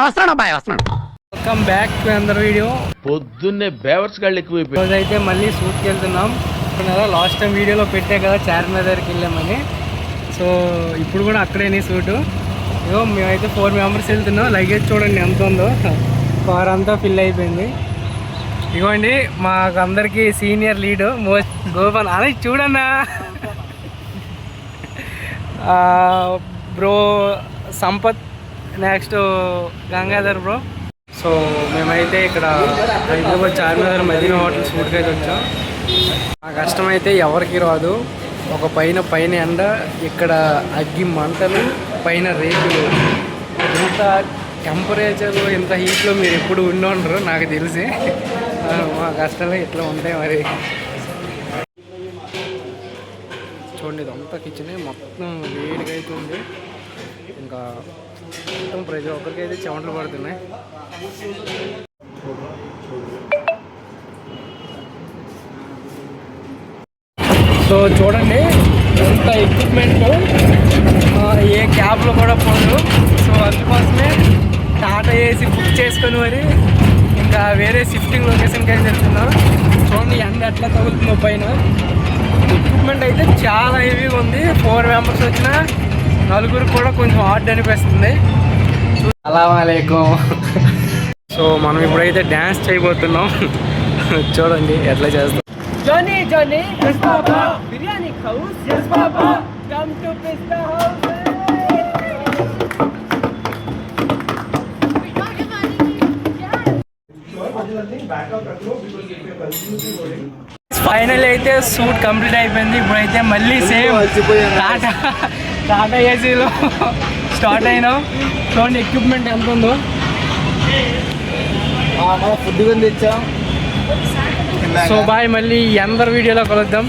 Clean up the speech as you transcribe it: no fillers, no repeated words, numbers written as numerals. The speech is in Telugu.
Welcome back to another video. పొద్దున్నే బేవర్స్ గాళ్ళు ఎక్కువైపోయి రోజైతే మళ్ళీ షూట్కి వెళ్తున్నాం. లాస్ట్ టైం వీడియోలో పెట్టే కదా చార్మినార్ దగ్గరికి వెళ్ళామని. సో ఇప్పుడు కూడా అక్కడేని షూటు. ఇగో మేమైతే 4 మెంబర్స్ వెళ్తున్నాం. లగేజ్ చూడండి ఎంత ఉందో, కార్ అంతా ఫిల్ అయిపోయింది. ఇగోండి మాకు అందరికీ సీనియర్ లీడు గోపన్ అని చూడన్నా. Bro Sampath, next Gangadhar bro. So మేమైతే ఇక్కడ హైదరాబాద్ చార్మినార్ మదీనా హోటల్ షూట్కి అయితే వచ్చాం. ఆ కష్టం అయితే ఎవరికి రాదు. ఒక పైన ఎండ, ఇక్కడ అగ్గి మంటలు, పైన రేకులు. ఇంత టెంపరేచర్, ఇంత హీట్లో మీరు ఎప్పుడు ఉండి ఉండరు నాకు తెలిసి. మా కష్టాలు ఇట్లా ఉంటాయి మరి. చూడండి ఇదంతా కిచెనే, మొత్తం వేడిగా అయితే ఉంది. ఇంకా మొత్తం ప్రతి ఒక్కరికి అయితే చెమటలు పడుతున్నాయి. సో చూడండి ఎంత ఎక్విప్మెంట్, ఏ క్యాబ్లో కూడా పోదు. సో అందుకోసమే టాటా ఏసీ బుక్ చేసుకొని మరి ఇంకా వేరే షిఫ్టింగ్ లొకేషన్కి అయితే వెళ్తున్నాం. చూడండి ఎండ ఎట్లా తగులుతుందో పైన. ఎక్విప్మెంట్ అయితే చాలా హెవీగా ఉంది. 4 మెంబర్స్ వచ్చినా నలుగురికి కూడా కొంచెం హార్డ్ అనిపిస్తుంది. అస్సలాముఅలైకుం. సో మనం ఇప్పుడైతే డ్యాన్స్ చేయబోతున్నాం. చూడండి ఎట్లా చేస్తాం. Johnny Johnny biryani house, yes Baba, come to Pista house. Final అయితే షూట్ కంప్లీట్ అయిపోయింది. ఇప్పుడైతే మళ్ళీ సేమ్ టాటా ఏసీలో స్టార్ట్ అయినాం. చూడండి ఎక్విప్మెంట్ ఎంత ఉందో. ఫుడ్ తెచ్చాం. సో బాయ్, మళ్ళీ అందరు వీడియోలో కలుద్దాం.